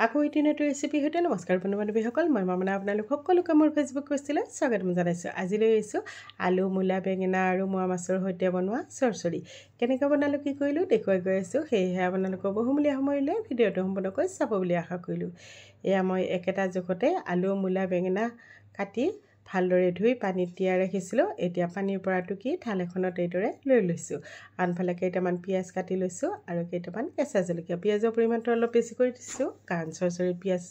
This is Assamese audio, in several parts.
আকৌ এদিনটো ৰেচিপি হতে নমস্কাৰ বন্ধু-বান্ধৱীসকল মই মামনা আপোনালোক সকলোকে মোৰ ফেচবুক পেজলৈ স্বাগতম জনাইছোঁ। আজি লৈ আহিছোঁ আলু, মূলা, বেঙেনা আৰু মোৱা মাছৰ সৈতে বনোৱা চৰচৰি। কেনেকৈ বনালোঁ কি কৰিলোঁ দেখুৱাই গৈ আছোঁ। সেয়েহে আপোনালোকৰ বহুমূলীয়া সময়লৈ ভিডিঅ'টো সম্পূৰ্ণকৈ চাব বুলি আশা কৰিলোঁ। এয়া মই একেটা জোখতে আলু, মূলা, বেঙেনা কাটি ভালদৰে ধুই পানীত তিয়াই ৰাখিছিলোঁ। এতিয়া পানীৰ পৰা টুকি থাল এখনত এইদৰে লৈ লৈছোঁ। আনফালে কেইটামান পিঁয়াজ কাটি লৈছোঁ আৰু কেইটামান কেঁচা জলকীয়া। পিঁয়াজৰ পৰিমাণটো অলপ বেছি কৰি দিছোঁ কাৰণ চৰচৰিত পিঁয়াজ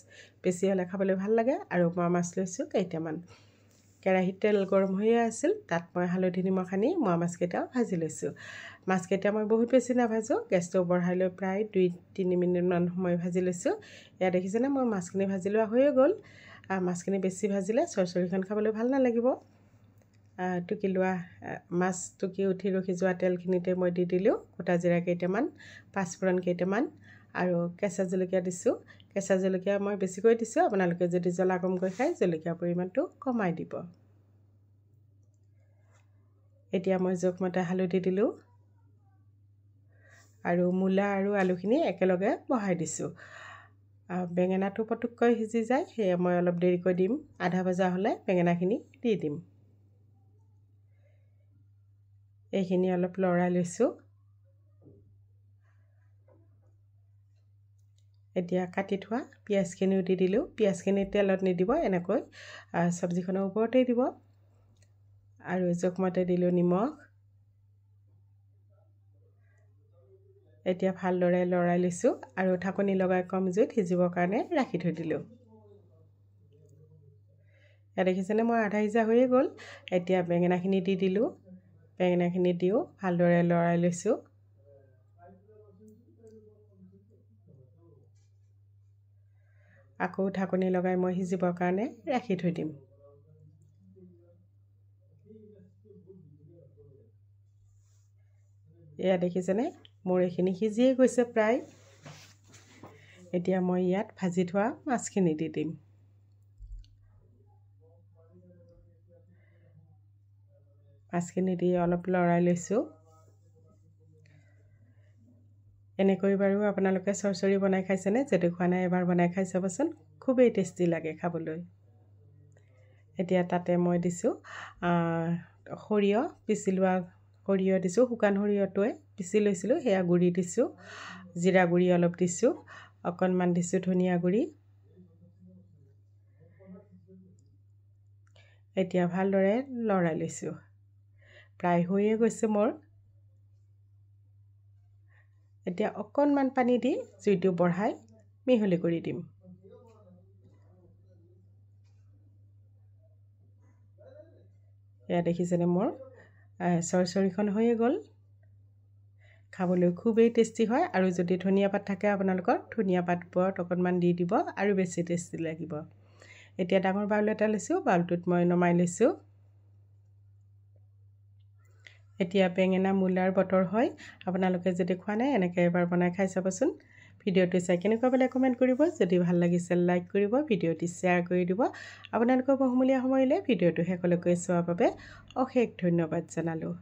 বেছি হ'লে খাবলৈ ভাল লাগে। আৰু মোৱা মাছ লৈছোঁ কেইটামান। কেৰাহীত তেল গৰম হৈয়ে আছিল, তাত মই হালধি নিমখ সানি মোৱা মাছকেইটাও ভাজি লৈছোঁ। মাছকেইটা মই বহুত বেছি নাভাজোঁ, গেছটো বঢ়াই লৈ প্ৰায় 2-3 মিনিটমান সময় ভাজি লৈছোঁ। এয়া দেখিছেনে মই মাছখিনি ভাজি লোৱা হৈয়ে গ'ল। মাছখিনি বেছি ভাজিলে চৰচৰিখন খাবলৈ ভাল নালাগিব। টুকি লোৱা মাছ টুকি উঠি ৰখি যোৱা তেলখিনিতে মই দি দিলোঁ গোটা জিৰা কেইটামান, পাঁচফোৰণ কেইটামান আৰু কেঁচা জলকীয়া দিছোঁ। কেঁচা জলকীয়া মই বেছিকৈ দিছোঁ, আপোনালোকে যদি জ্বলা কমকৈ খায় জলকীয়াৰ পৰিমাণটো কমাই দিব। এতিয়া মই জোখমতে হালধি দিলোঁ আৰু মূলা আৰু আলুখিনি একেলগে বহাই দিছোঁ। বেঙেনাটো পটককৈ সিজি যায়, সেয়ে মই অলপ দেৰিকৈ দিম। আধা ভজা হ'লে বেঙেনাখিনি দি দিম। এইখিনি অলপ লৰাই লৈছোঁ। এতিয়া কাটি থোৱা পিঁয়াজখিনিও দি দিলোঁ। পিঁয়াজখিনি তেলত নিদিব, এনেকৈ চব্জিখনৰ ওপৰতেই দিব। আৰু জোখমতে দিলোঁ নিমখ। এতিয়া ভালদৰে লৰাই লৈছোঁ আৰু ঢাকনি লগাই কম জুইত সিজিবৰ কাৰণে ৰাখি থৈ দিলোঁ। এয়া দেখিছেনে মই আধা সিজা হৈয়ে গ'ল। এতিয়া বেঙেনাখিনি দি দিলোঁ। বেঙেনাখিনি দিও ভালদৰে লৰাই লৈছোঁ। আকৌ ঢাকনি লগাই মই সিজিবৰ কাৰণে ৰাখি থৈ দিম। এয়া দেখিছেনে মোৰ এইখিনি সিজিয়ে গৈছে প্ৰায়। এতিয়া মই ইয়াত ভাজি থোৱা মাছখিনি দি দিম। মাছখিনি দি অলপ লৰাই লৈছোঁ। এনেকৈ বাৰু আপোনালোকে চৰচৰি বনাই খাইছেনে? যদি খোৱা নাই এবাৰ বনাই খাই চাবচোন, খুবেই টেষ্টি লাগে খাবলৈ। এতিয়া তাতে মই দিছোঁ সৰিয়হ, পিচি লোৱা সৰিয়হ দিছোঁ। শুকান সৰিয়হটোৱে পিচি লৈছিলোঁ, সেয়া গুড়ি দিছোঁ। জিৰা গুড়ি অলপ দিছোঁ, অকণমান দিছোঁ ধনিয়া গুড়ি। এতিয়া ভালদৰে লৰাই লৈছোঁ। প্ৰায় হৈয়ে গৈছে মোৰ। এতিয়া অকণমান পানী দি জুইটো বঢ়াই মিহলি কৰি দিম। এয়া দেখিছেনে মোৰ চৰচৰিখন হৈয়ে গ'ল। খাবলৈ খুবেই টেষ্টি হয় আৰু যদি ধনিয়া পাত থাকে আপোনালোকৰ ধনিয়া পাত ওপৰত অকণমান দি দিব আৰু বেছি টেষ্টি লাগিব। এতিয়া ডাঙৰ বাউল এটা লৈছোঁ, বাউলটোত মই নমাই লৈছোঁ। এতিয়া বেঙেনা মূলাৰ বতৰ হয়। আপোনালোকে যদি খোৱা নাই এনেকৈ এবাৰ বনাই খাই চাবচোন। ভিডিঅ'টো চাই কেনেকুৱা পালে কমেণ্ট কৰিব। যদি ভাল লাগিছে লাইক কৰিব, ভিডিঅ'টি শ্বেয়াৰ কৰি দিব। আপোনালোকৰ বহুমূলীয়া সময়লৈ ভিডিঅ'টো শেষলৈকে চোৱাৰ বাবে অশেষ ধন্যবাদ জনালোঁ।